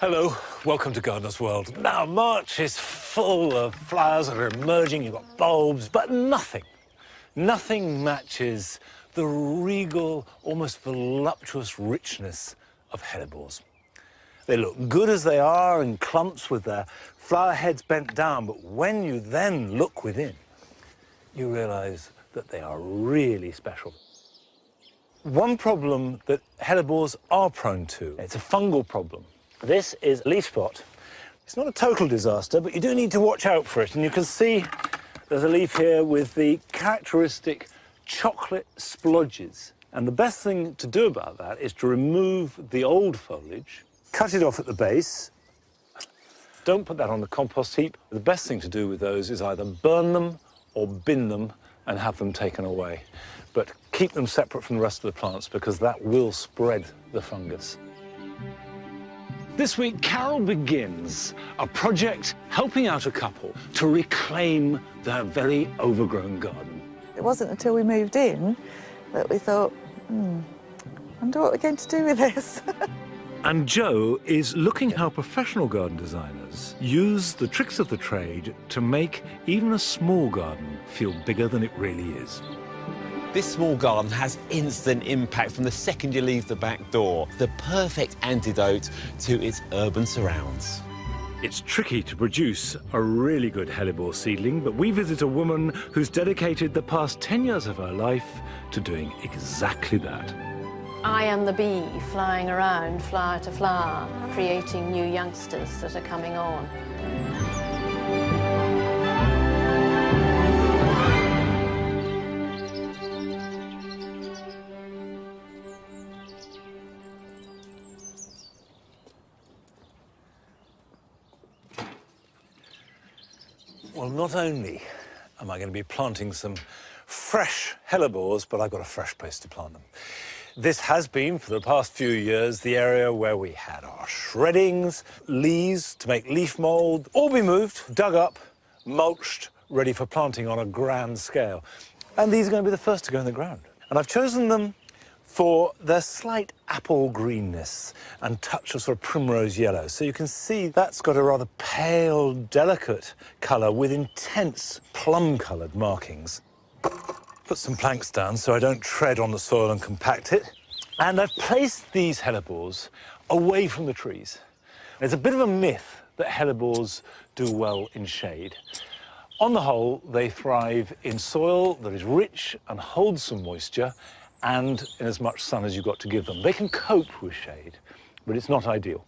Hello, welcome to Gardener's World. Now, March is full of flowers that are emerging, you've got bulbs, but nothing matches the regal, almost voluptuous richness of hellebores. They look good as they are in clumps with their flower heads bent down, but when you then look within, you realise that they are really special. One problem that hellebores are prone to, it's a fungal problem. This is leaf spot. It's not a total disaster, but you do need to watch out for it. And you can see there's a leaf here with the characteristic chocolate splodges. And the best thing to do about that is to remove the old foliage, cut it off at the base. Don't put that on the compost heap. The best thing to do with those is either burn them or bin them and have them taken away. But keep them separate from the rest of the plants because that will spread the fungus. This week, Carol begins a project helping out a couple to reclaim their very overgrown garden. It wasn't until we moved in that we thought, I wonder what we're going to do with this. And Jo is looking how professional garden designers use the tricks of the trade to make even a small garden feel bigger than it really is. This small garden has instant impact from the second you leave the back door. The perfect antidote to its urban surrounds. It's tricky to produce a really good hellebore seedling, but we visit a woman who's dedicated the past 10 years of her life to doing exactly that. I am the bee flying around flower to flower, creating new youngsters that are coming on. Well, not only am I going to be planting some fresh hellebores, but I've got a fresh place to plant them. This has been, for the past few years, the area where we had our shreddings, leaves to make leaf mould, all be moved, dug up, mulched, ready for planting on a grand scale. And these are going to be the first to go in the ground. And I've chosen them for their slight apple greenness and touch of sort of primrose yellow. So you can see that's got a rather pale, delicate colour with intense plum-coloured markings. Put some planks down so I don't tread on the soil and compact it. And I've placed these hellebores away from the trees. There's a bit of a myth that hellebores do well in shade. On the whole, they thrive in soil that is rich and holds some moisture, and in as much sun as you've got to give them. They can cope with shade, but it's not ideal.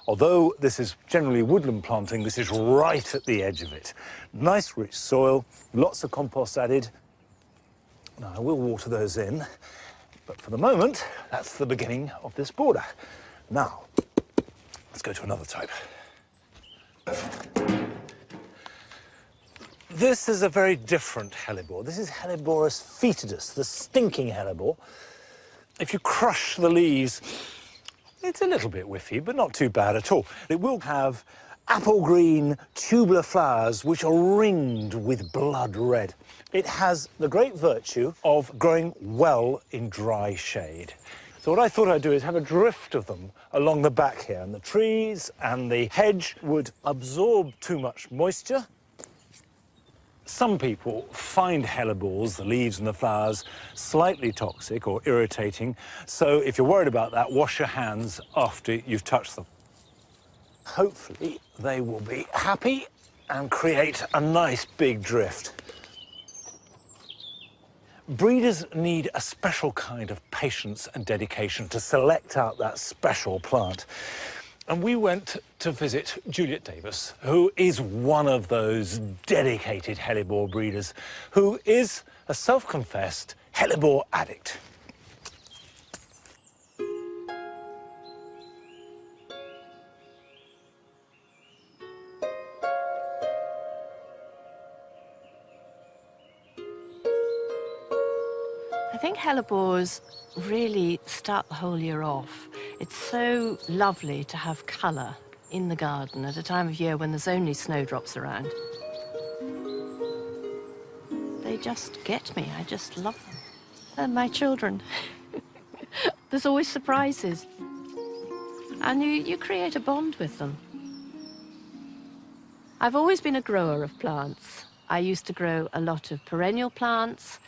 Although this is generally woodland planting, this is right at the edge of it. Nice rich soil, lots of compost added. Now, I will water those in, but for the moment, that's the beginning of this border. Now, let's go to another type. This is a very different hellebore. This is Helleborus foetidus, the stinking hellebore. If you crush the leaves, it's a little bit whiffy, but not too bad at all. It will have apple green tubular flowers which are ringed with blood red. It has the great virtue of growing well in dry shade. So what I thought I'd do is have a drift of them along the back here, and the trees and the hedge would absorb too much moisture. Some people find hellebores, the leaves and the flowers, slightly toxic or irritating. So if you're worried about that, wash your hands after you've touched them. Hopefully, they will be happy and create a nice big drift. Breeders need a special kind of patience and dedication to select out that special plant. And we went to visit Juliet Davis, who is one of those dedicated hellebore breeders, who is a self-confessed hellebore addict. I think hellebores really start the whole year off. It's so lovely to have colour in the garden at a time of year when there's only snowdrops around. They just get me. I just love them. And my children. There's always surprises. and you create a bond with them. I've always been a grower of plants. I used to grow a lot of perennial plants,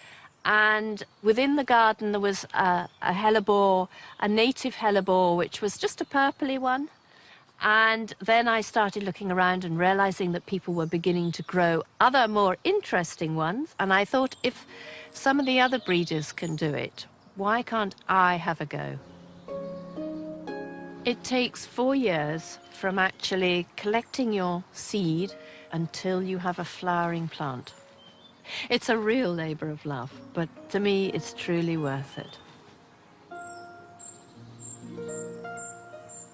and within the garden there was a hellebore, a native hellebore, which was just a purpley one. And then I started looking around and realizing that people were beginning to grow other more interesting ones. And I thought, if some of the other breeders can do it, why can't I have a go? It takes 4 years from actually collecting your seed until you have a flowering plant. It's a real labor of love, but to me, it's truly worth it.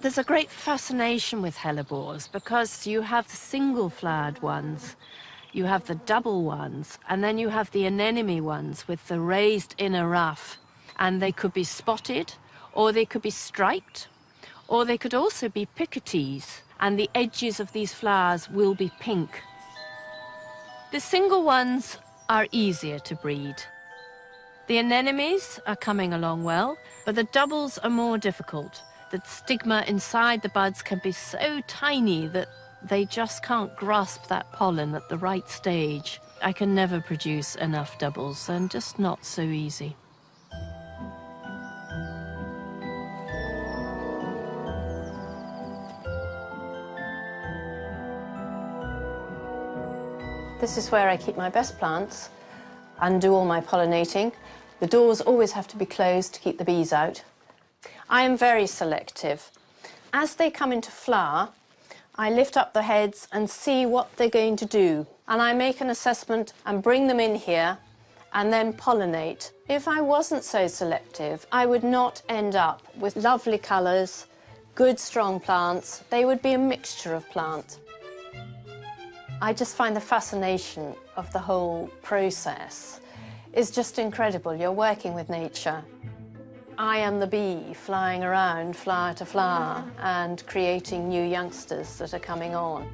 There's a great fascination with hellebores because you have the single-flowered ones, you have the double ones, and then you have the anemone ones with the raised inner ruff. And they could be spotted, or they could be striped, or they could also be picotees, and the edges of these flowers will be pink. The single ones are easier to breed. The anemones are coming along well, but the doubles are more difficult. The stigma inside the buds can be so tiny that they just can't grasp that pollen at the right stage. I can never produce enough doubles, and just not so easy. This is where I keep my best plants and do all my pollinating. The doors always have to be closed to keep the bees out. I am very selective. As they come into flower, I lift up the heads and see what they're going to do. And I make an assessment and bring them in here and then pollinate. If I wasn't so selective, I would not end up with lovely colours, good strong plants. They would be a mixture of plants. I just find the fascination of the whole process is just incredible. You're working with nature. I am the bee flying around flower to flower and creating new youngsters that are coming on.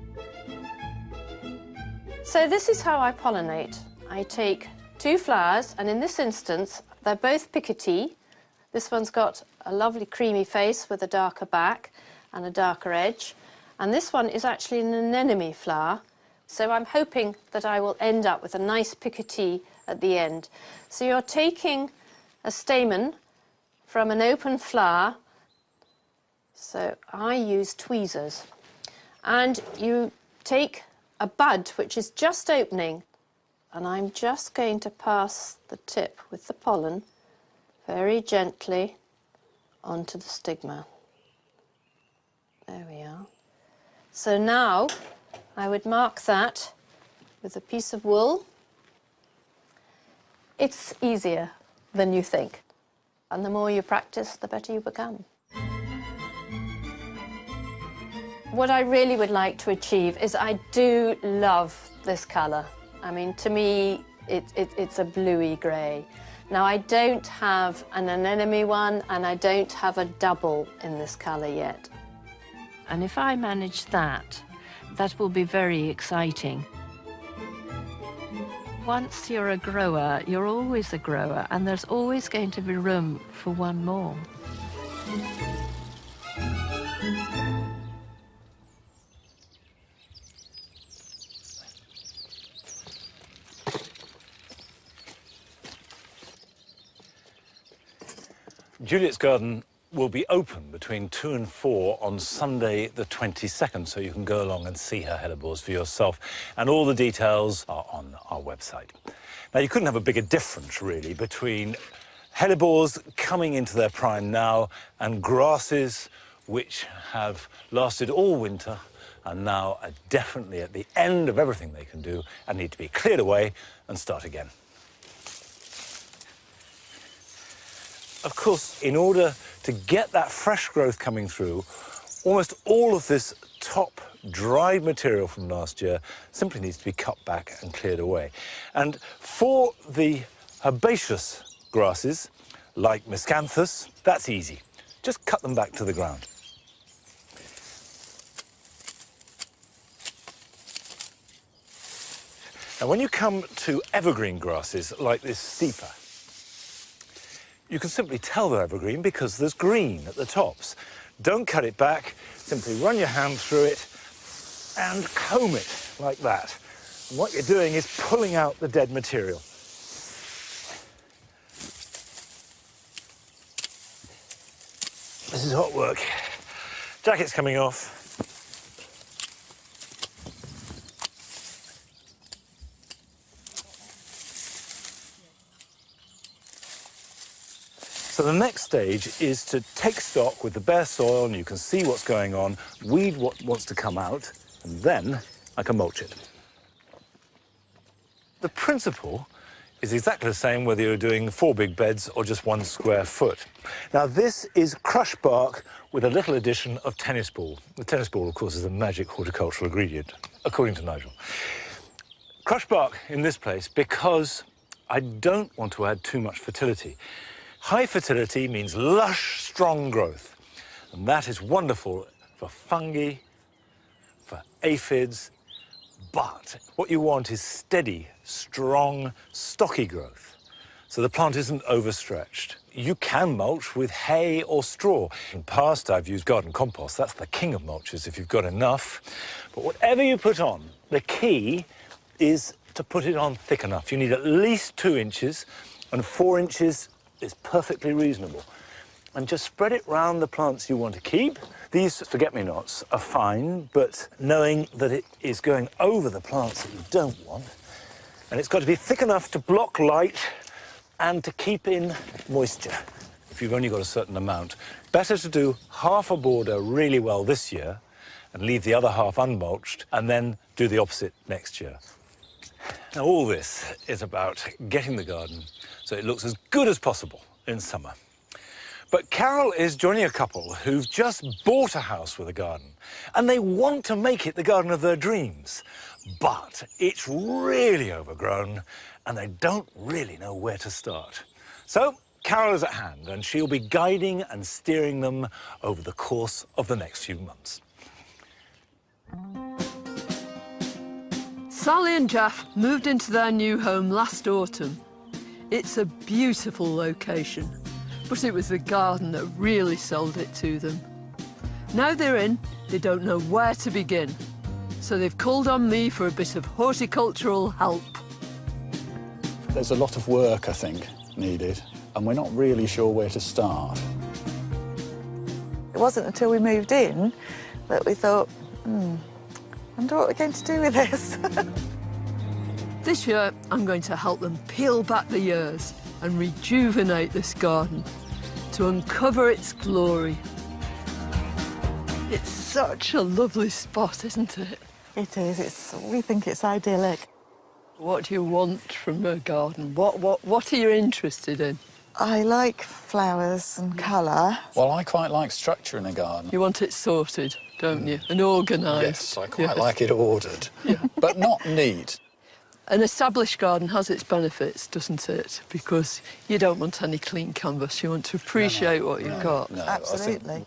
So this is how I pollinate. I take 2 flowers, and in this instance, they're both picotee. This one's got a lovely creamy face with a darker back and a darker edge. And this one is actually an anemone flower. So I'm hoping that I will end up with a nice picotee at the end. So you're taking a stamen from an open flower. So I use tweezers. And you take a bud which is just opening, and I'm just going to pass the tip with the pollen very gently onto the stigma. There we are. So now I would mark that with a piece of wool. It's easier than you think. And the more you practice, the better you become. What I really would like to achieve is I do love this colour. I mean, to me, it's a bluey grey. Now, I don't have an anemone one, and I don't have a double in this colour yet. And if I manage that, that will be very exciting. Once you're a grower, you're always a grower, and there's always going to be room for one more. Juliet's garden will be open between 2 and 4 on Sunday the 22nd, so you can go along and see her hellebores for yourself. And all the details are on our website. Now, you couldn't have a bigger difference, really, between hellebores coming into their prime now and grasses which have lasted all winter and now are definitely at the end of everything they can do and need to be cleared away and start again. Of course, in order to get that fresh growth coming through, almost all of this top dried material from last year simply needs to be cut back and cleared away. And for the herbaceous grasses, like miscanthus, that's easy. Just cut them back to the ground. Now, when you come to evergreen grasses like this steeper, you can simply tell they're evergreen because there's green at the tops. Don't cut it back. Simply run your hand through it and comb it like that. And what you're doing is pulling out the dead material. This is hot work. Jacket's coming off. So the next stage is to take stock with the bare soil, and you can see what's going on, weed what wants to come out, and then I can mulch it. The principle is exactly the same whether you're doing 4 big beds or just 1 square foot. Now this is crushed bark with a little addition of tennis ball. The tennis ball, of course, is a magic horticultural ingredient, according to Nigel. Crushed bark in this place because I don't want to add too much fertility. High fertility means lush, strong growth, and that is wonderful for fungi, for aphids, but what you want is steady, strong, stocky growth, so the plant isn't overstretched. You can mulch with hay or straw. In the past, I've used garden compost. That's the king of mulches if you've got enough. But whatever you put on, the key is to put it on thick enough. You need at least 2 inches, and 4 inches is perfectly reasonable. And just spread it round the plants you want to keep. These forget-me-nots are fine, but knowing that it is going over the plants that you don't want, and it's got to be thick enough to block light and to keep in moisture if you've only got a certain amount. Better to do half a border really well this year and leave the other half unmulched, and then do the opposite next year. Now, all this is about getting the garden so it looks as good as possible in summer. But Carol is joining a couple who've just bought a house with a garden, and they want to make it the garden of their dreams. But it's really overgrown, and they don't really know where to start. So Carol is at hand, and she'll be guiding and steering them over the course of the next few months. Sally and Jeff moved into their new home last autumn. It's a beautiful location, but it was the garden that really sold it to them. Now they're in, they don't know where to begin, so they've called on me for a bit of horticultural help. There's a lot of work, I think, needed, and we're not really sure where to start. It wasn't until we moved in that we thought, I wonder what we're going to do with this. This year, I'm going to help them peel back the years and rejuvenate this garden to uncover its glory. It's such a lovely spot, isn't it? It is. We think it's idyllic. What do you want from a garden? What are you interested in? I like flowers and colour. Well, I quite like structure in a garden. You want it sorted, don't you? And organised. Yes, I quite like it ordered, but not neat. An established garden has its benefits, doesn't it? Because you don't want any clean canvas. You want to appreciate what you've got. No, Absolutely.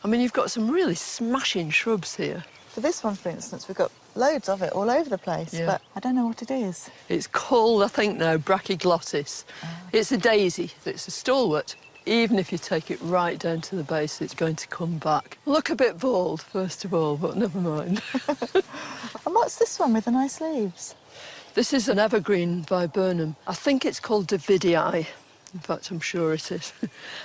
I mean, you've got some really smashing shrubs here. For this one, for instance, we've got loads of it all over the place, but I don't know what it is. It's called, I think now, brachyglottis. It's a daisy that's a stalwart. Even if you take it right down to the base, it's going to come back. Look a bit bald, first of all, but never mind. And what's this one with the nice leaves? This is an evergreen viburnum. I think it's called Davidii. In fact, I'm sure it is.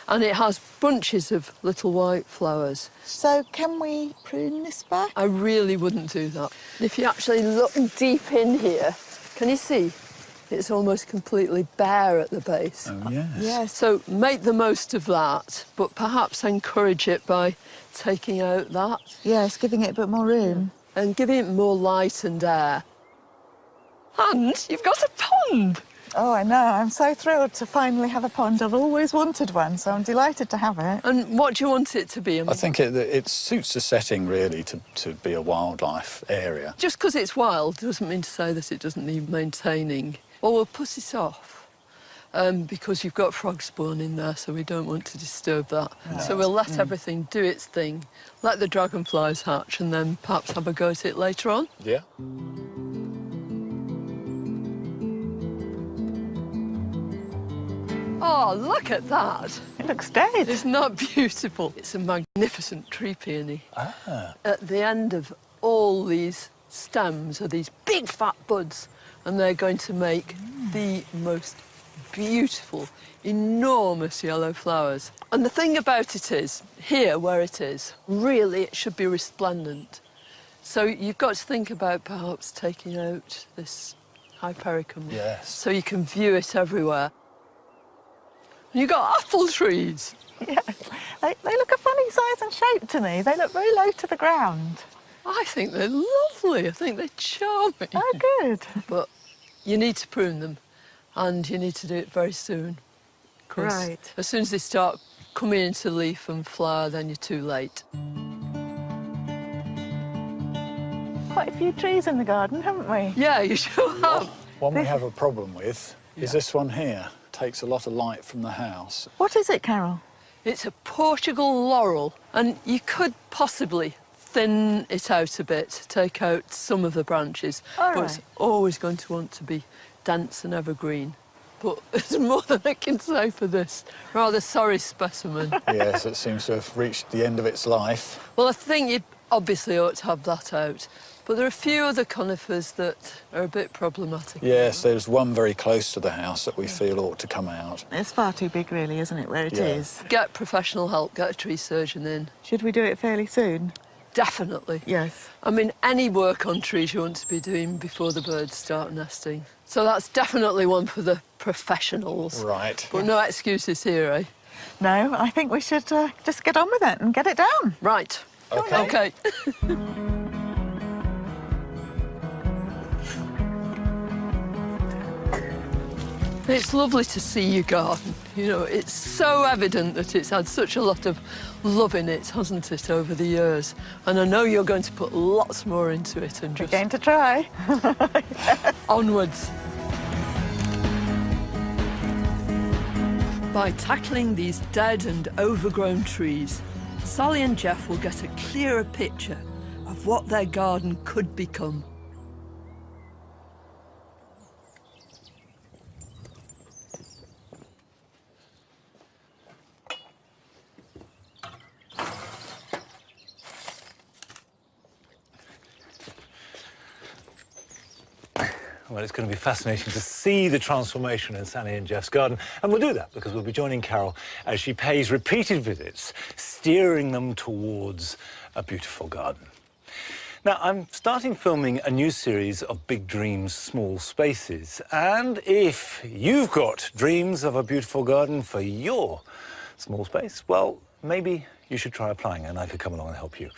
And it has bunches of little white flowers. So can we prune this back? I really wouldn't do that. If you actually look deep in here, can you see? It's almost completely bare at the base. Oh, yes. Yes. So make the most of that, but perhaps encourage it by taking out that. Yes, giving it a bit more room. And giving it more light and air. And you've got a pond. Oh, I know. I'm so thrilled to finally have a pond. I've always wanted one, so I'm delighted to have it. And what do you want it to be? I think it suits the setting, really, to be a wildlife area. Just because it's wild doesn't mean to say that it doesn't need maintaining. Well, we'll put it off because you've got frog spawn in there, so we don't want to disturb that. No. So we'll let everything do its thing, let the dragonflies hatch, and then perhaps have a go at it later on. Yeah. Oh, look at that. It looks dead. Isn't that beautiful? It's a magnificent Magnificent tree peony. Ah. At the end of all these stems are these big fat buds, and they're going to make the most beautiful, enormous yellow flowers. And the thing about it is, here where it is, really it should be resplendent. So you've got to think about perhaps taking out this hypericum, Yes. so you can view it everywhere. And you've got apple trees. Yeah, they look a funny size and shape to me. They look very low to the ground. I think they're lovely. I think they're charming. Oh, good. But you need to prune them, and you need to do it very soon. 'Cause Right. as soon as they start coming into leaf and flower, then you're too late. Quite a few trees in the garden, haven't we? Yeah, you sure have. One we have a problem with is this one here. Takes a lot of light from the house. What is it, Carol? It's a Portugal laurel, and you could possibly thin it out a bit, take out some of the branches, All but it's right. always going to want to be dense and evergreen. But it's more than I can say for this rather sorry specimen. Yes, it seems to have reached the end of its life. Well, I think you obviously ought to have that out. But there are a few other conifers that are a bit problematic. Yes, there's one very close to the house that we feel ought to come out. It's far too big, really, isn't it, where it is? Yeah. Get professional help, get a tree surgeon in. Should we do it fairly soon? Definitely. Yes. I mean, any work on trees you want to be doing before the birds start nesting. So that's definitely one for the professionals. Right. But no excuses here, eh? No, I think we should just get on with it and get it down. Right. Okay. OK. It's lovely to see your garden. You know, it's so evident that it's had such a lot of love in it, hasn't it, over the years? And I know you're going to put lots more into it and just... We're going to try. onwards. By tackling these dead and overgrown trees, Sally and Jeff will get a clearer picture of what their garden could become. Well, it's going to be fascinating to see the transformation in Sally and Jeff's garden. And we'll do that because we'll be joining Carol as she pays repeated visits, steering them towards a beautiful garden. Now, I'm starting filming a new series of Big Dreams, Small Spaces. And if you've got dreams of a beautiful garden for your small space, well, maybe you should try applying and I could come along and help you.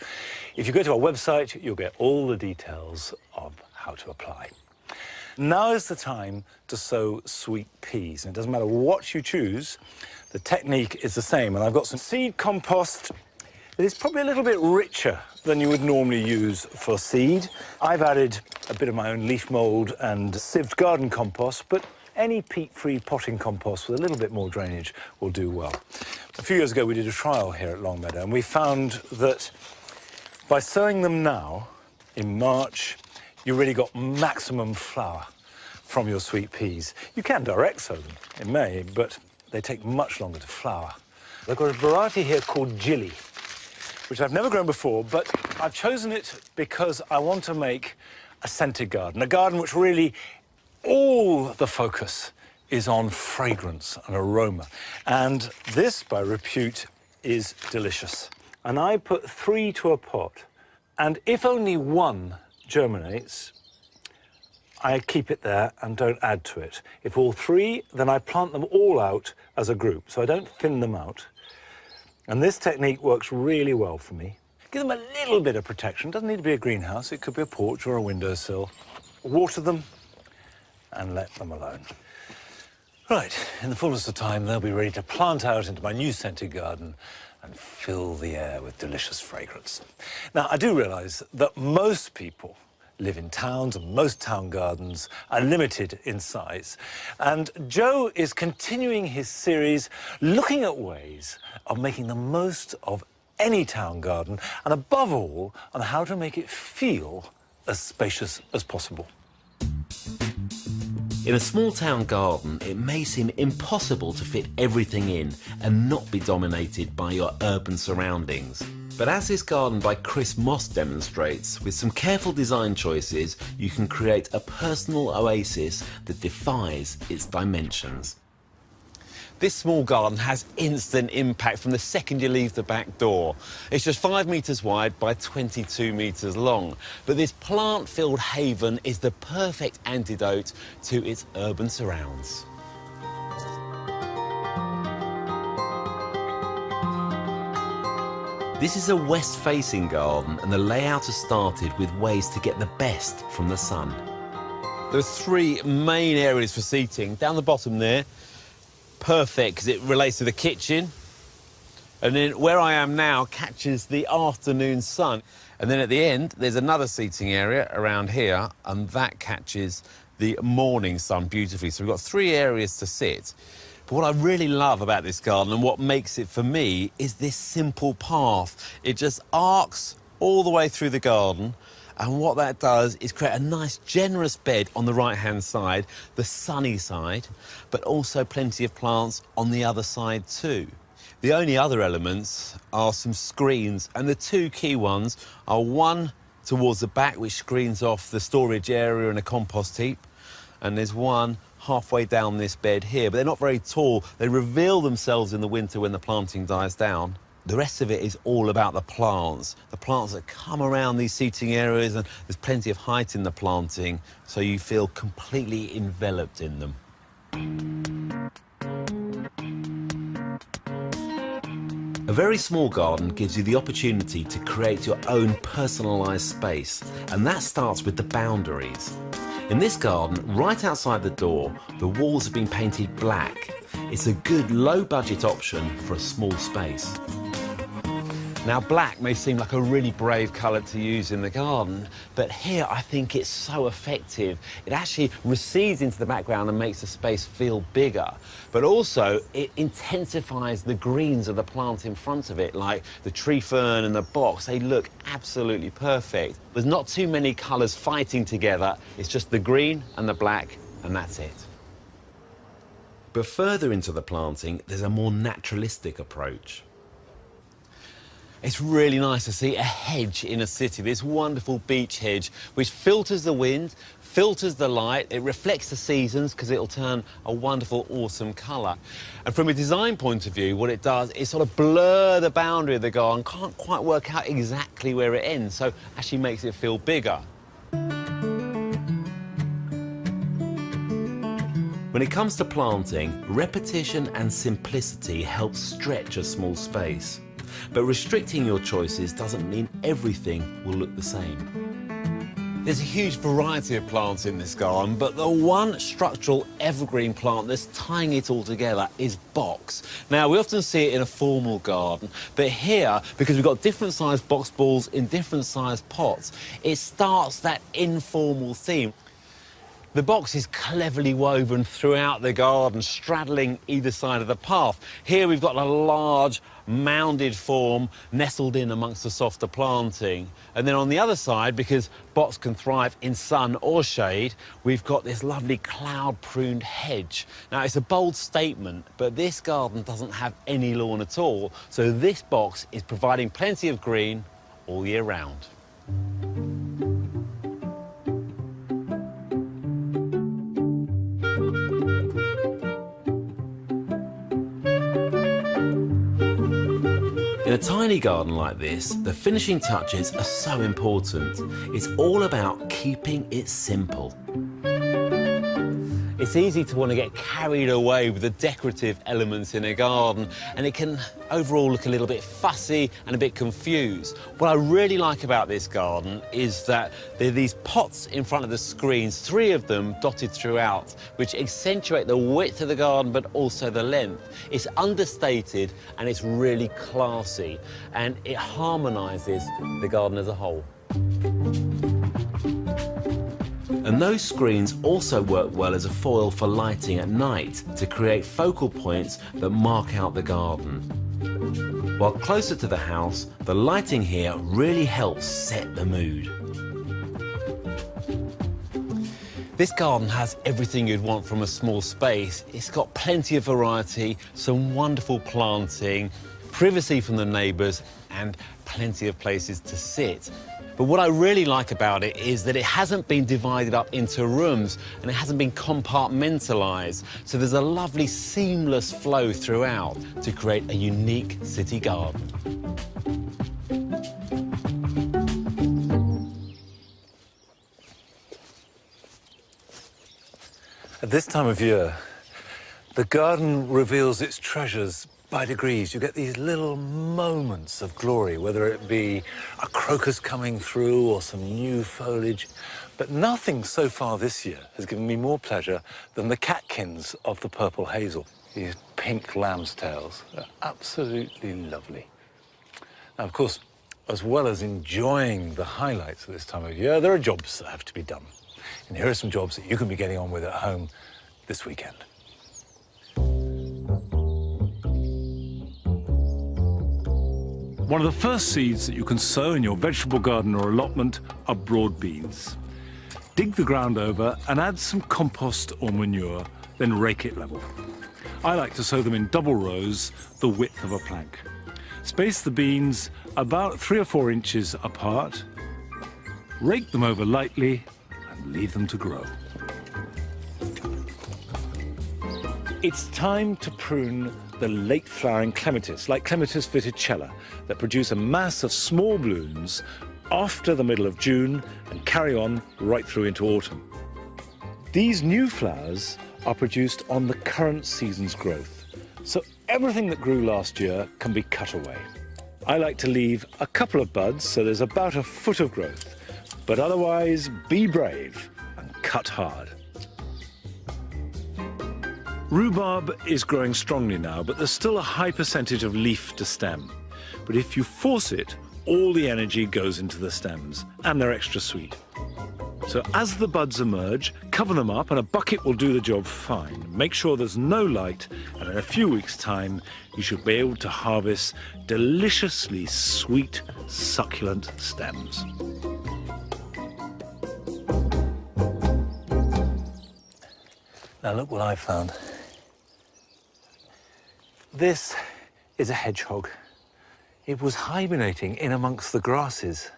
If you go to our website, you'll get all the details of how to apply. Now is the time to sow sweet peas. And it doesn't matter what you choose, the technique is the same. And I've got some seed compost that is probably a little bit richer than you would normally use for seed. I've added a bit of my own leaf mould and sieved garden compost, but any peat-free potting compost with a little bit more drainage will do well. A few years ago, we did a trial here at Longmeadow, and we found that by sowing them now, in March, you really got maximum flower from your sweet peas. You can direct sow them in May, but they take much longer to flower. I've got a variety here called Jilly, which I've never grown before, but I've chosen it because I want to make a scented garden, a garden which really all the focus is on fragrance and aroma. And this, by repute, is delicious. And I put 3 to a pot, and if only one germinates, I keep it there and don't add to it. If all 3, then I plant them all out as a group, so I don't thin them out. And this technique works really well for me. Give them a little bit of protection. Doesn't need to be a greenhouse. It could be a porch or a windowsill. Water them and let them alone. Right, in the fullness of time, they'll be ready to plant out into my new scented garden and fill the air with delicious fragrance. Now, I do realise that most people live in towns, and most town gardens are limited in size. And Joe is continuing his series looking at ways of making the most of any town garden, and above all, on how to make it feel as spacious as possible. In a small town garden, it may seem impossible to fit everything in and not be dominated by your urban surroundings. But as this garden by Chris Moss demonstrates, with some careful design choices, you can create a personal oasis that defies its dimensions. This small garden has instant impact from the second you leave the back door. It's just 5 metres wide by 22 metres long. But this plant-filled haven is the perfect antidote to its urban surrounds. This is a west-facing garden, and the layout has started with ways to get the best from the sun. There are 3 main areas for seating. Down the bottom there, perfect because it relates to the kitchen, and then where I am now catches the afternoon sun, and then at the end there's another seating area around here, and that catches the morning sun beautifully. So we've got 3 areas to sit. But what I really love about this garden, and what makes it for me, is this simple path. It just arcs all the way through the garden, and what that does is create a nice generous bed on the right hand side, the sunny side, but also plenty of plants on the other side too. The only other elements are some screens, and the 2 key ones are one towards the back, which screens off the storage area and a compost heap, and there's one halfway down this bed here, but they're not very tall. They reveal themselves in the winter when the planting dies down. The rest of it is all about the plants that come around these seating areas, and there's plenty of height in the planting, so you feel completely enveloped in them. A very small garden gives you the opportunity to create your own personalised space, and that starts with the boundaries. In this garden, right outside the door, the walls have been painted black. It's a good low-budget option for a small space. Now, black may seem like a really brave colour to use in the garden, but here I think it's so effective. It actually recedes into the background and makes the space feel bigger, but also it intensifies the greens of the plant in front of it, like the tree fern and the box. They look absolutely perfect. There's not too many colours fighting together. It's just the green and the black, and that's it. But further into the planting, there's a more naturalistic approach. It's really nice to see a hedge in a city, this wonderful beech hedge, which filters the wind, filters the light, it reflects the seasons because it'll turn a wonderful autumn colour. And from a design point of view, what it does is sort of blur the boundary of the garden, can't quite work out exactly where it ends, so actually makes it feel bigger. When it comes to planting, repetition and simplicity help stretch a small space. But restricting your choices doesn't mean everything will look the same. There's a huge variety of plants in this garden, but the one structural evergreen plant that's tying it all together is box. Now, we often see it in a formal garden, but here, because we've got different sized box balls in different sized pots, it starts that informal theme. The box is cleverly woven throughout the garden, straddling either side of the path. Here we've got a large mounded form nestled in amongst the softer planting. And then on the other side, because box can thrive in sun or shade, we've got this lovely cloud-pruned hedge. Now, it's a bold statement, but this garden doesn't have any lawn at all, so this box is providing plenty of green all year round. In a tiny garden like this, the finishing touches are so important. It's all about keeping it simple. It's easy to want to get carried away with the decorative elements in a garden, and it can overall look a little bit fussy and a bit confused. What I really like about this garden is that there are these pots in front of the screens, 3 of them dotted throughout, which accentuate the width of the garden but also the length. It's understated and it's really classy, and it harmonises the garden as a whole. And those screens also work well as a foil for lighting at night to create focal points that mark out the garden. While closer to the house, the lighting here really helps set the mood. This garden has everything you'd want from a small space. It's got plenty of variety, some wonderful planting, privacy from the neighbours, and plenty of places to sit. But what I really like about it is that it hasn't been divided up into rooms and it hasn't been compartmentalised. So there's a lovely seamless flow throughout to create a unique city garden. At this time of year, the garden reveals its treasures by degrees. You get these little moments of glory, whether it be a crocus coming through or some new foliage. But nothing so far this year has given me more pleasure than the catkins of the purple hazel. These pink lamb's tails are absolutely lovely. Now, of course, as well as enjoying the highlights at this time of year, there are jobs that have to be done. And here are some jobs that you can be getting on with at home this weekend. One of the first seeds that you can sow in your vegetable garden or allotment are broad beans. Dig the ground over and add some compost or manure, then rake it level. I like to sow them in double rows, the width of a plank. Space the beans about 3 or 4 inches apart, rake them over lightly and leave them to grow. It's time to prune the late-flowering clematis, like Clematis viticella, that produce a mass of small blooms after the middle of June and carry on right through into autumn. These new flowers are produced on the current season's growth, so everything that grew last year can be cut away. I like to leave a couple of buds, so there's about a foot of growth, but otherwise be brave and cut hard. Rhubarb is growing strongly now, but there's still a high percentage of leaf to stem. But if you force it, all the energy goes into the stems, and they're extra sweet. So as the buds emerge, cover them up, and a bucket will do the job fine. Make sure there's no light, and in a few weeks' time, you should be able to harvest deliciously sweet, succulent stems. Now look what I found. This is a hedgehog. It was hibernating in amongst the grasses.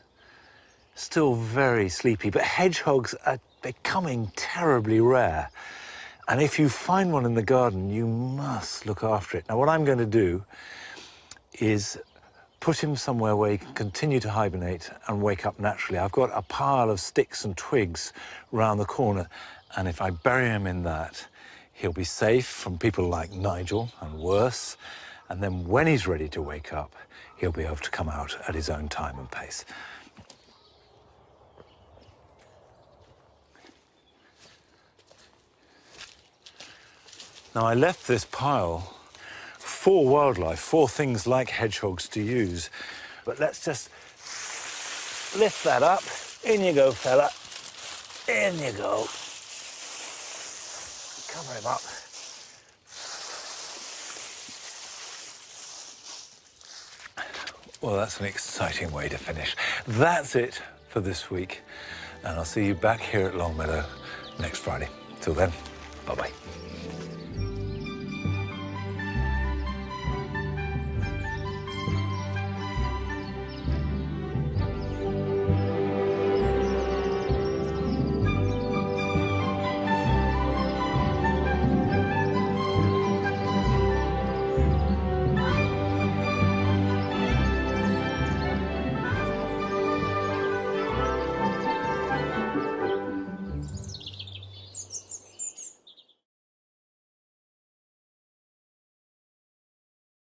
Still very sleepy, but hedgehogs are becoming terribly rare. And if you find one in the garden, you must look after it. Now, what I'm going to do is put him somewhere where he can continue to hibernate and wake up naturally. I've got a pile of sticks and twigs round the corner, and if I bury him in that, he'll be safe from people like Nigel and worse. And then when he's ready to wake up, he'll be able to come out at his own time and pace. Now, I left this pile for wildlife, for things like hedgehogs to use. But let's just lift that up. In you go, fella. In you go. Cover him up. Well, that's an exciting way to finish. That's it for this week. And I'll see you back here at Longmeadow next Friday. Till then, bye-bye.